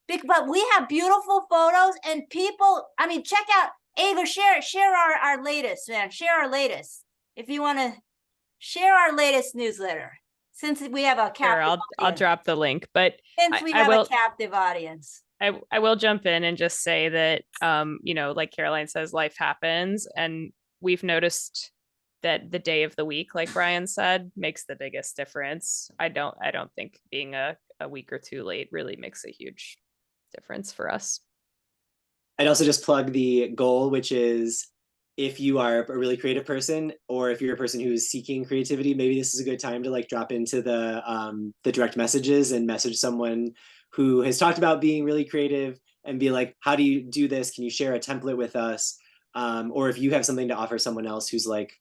But we have beautiful photos, and people, I mean, check out, Ava, share our latest, man. Share our latest. If you want to share our latest newsletter, since we have a captive audience. I'll drop the link, but since we have a captive audience. I will jump in and just say that, you know, like Caroline says, life happens, and we've noticed that the day of the week, like Brian said, makes the biggest difference. I don't think being a week or 2 late really makes a huge difference for us. I'd also just plug the goal, which is if you are a really creative person, or if you're a person who's seeking creativity, maybe this is a good time to like drop into the direct messages and message someone who has talked about being really creative and be like, how do you do this? Can you share a template with us? or if you have something to offer someone else who's like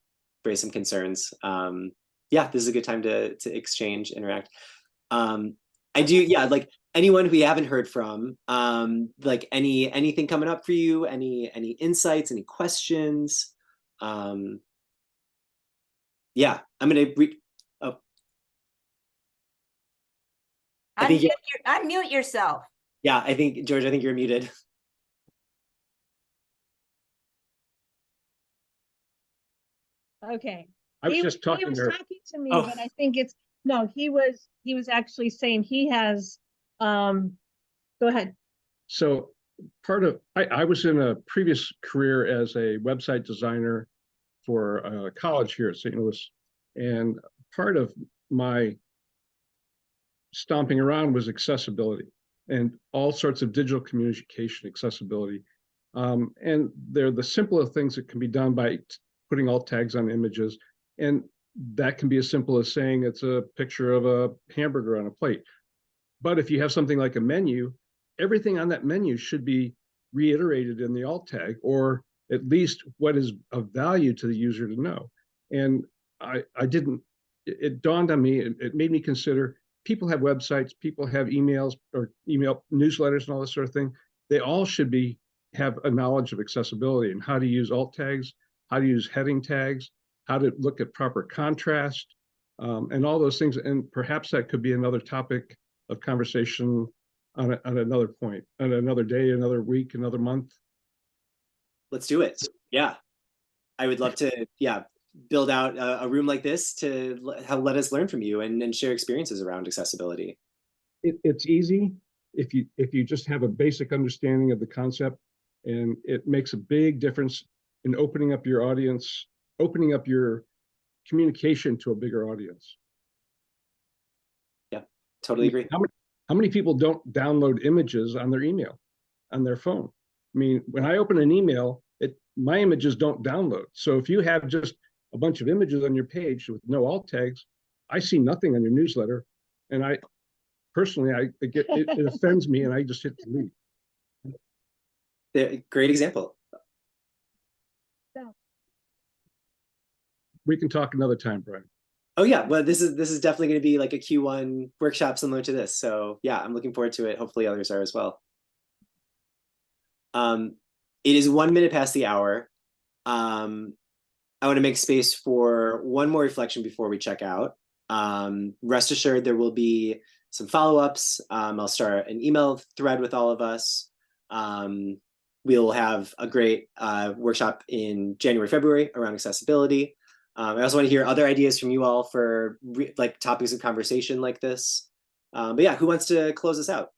raised some concerns, yeah, this is a good time to exchange, interact. I do, yeah, like anyone we haven't heard from, like anything coming up for you, any insights, any questions? Yeah, I'm gonna oh. I think, Unmute yourself. yeah, I think, George, I think you're muted. Okay. I was He just talking he was to her. talking to me, Oh. but I think it's, no, he was actually saying he has, go ahead. So I was in a previous career as a website designer for a college here at St. Louis. And part of my stomping around was accessibility and all sorts of digital communication accessibility. And they're the simpler things that can be done by putting alt tags on images. And that can be as simple as saying it's a picture of a hamburger on a plate. But if you have something like a menu, everything on that menu should be reiterated in the alt tag, or at least what is of value to the user to know. And I didn't, it dawned on me, it made me consider, people have websites, people have emails or email newsletters and all this sort of thing. They all should have a knowledge of accessibility and how to use alt tags, how to use heading tags, how to look at proper contrast, and all those things. And perhaps that could be another topic of conversation on another point, on another day, another week, another month. Let's do it. Yeah, I would love to, yeah, build out a room like this to let us learn from you and share experiences around accessibility. It's easy if you just have a basic understanding of the concept, and it makes a big difference in opening up your audience, opening up your communication to a bigger audience. Yeah, totally agree. How many people don't download images on their email, on their phone? I mean, when I open an email, my images don't download. So if you have just a bunch of images on your page with no alt tags, I see nothing on your newsletter. And I personally, it offends me, and I just hit delete. Great example. We can talk another time, Brian. Oh yeah, well, this is definitely going to be like a Q1 workshop similar to this. So yeah, I'm looking forward to it. Hopefully others are as well. It is 1 minute past the hour. I want to make space for one more reflection before we check out. Rest assured, there will be some follow-ups. I'll start an email thread with all of us. We'll have a great workshop in January, February around accessibility. I also want to hear other ideas from you all for like topics of conversation like this. But yeah, who wants to close us out?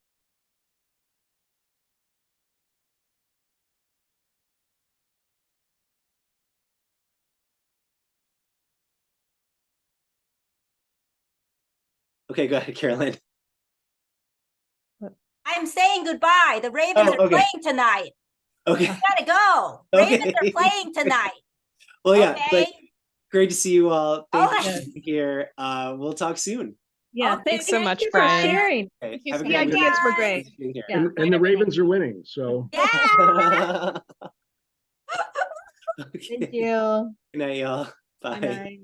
Okay, go ahead, Carolyn. I'm saying goodbye. The Ravens are okay. playing tonight. Okay. We gotta go. Ravens are playing tonight. Well, yeah, okay? like, great to see you all. Thank you Okay. for being here. We'll talk soon. Yeah, Oh, Thanks so much, you for Brian. sharing. Okay, You have a the good ideas week. were great. Thanks for being here. Yeah. And the Ravens are winning, so. Yeah. Okay. Thank you. Good night, y'all. Bye. Good night.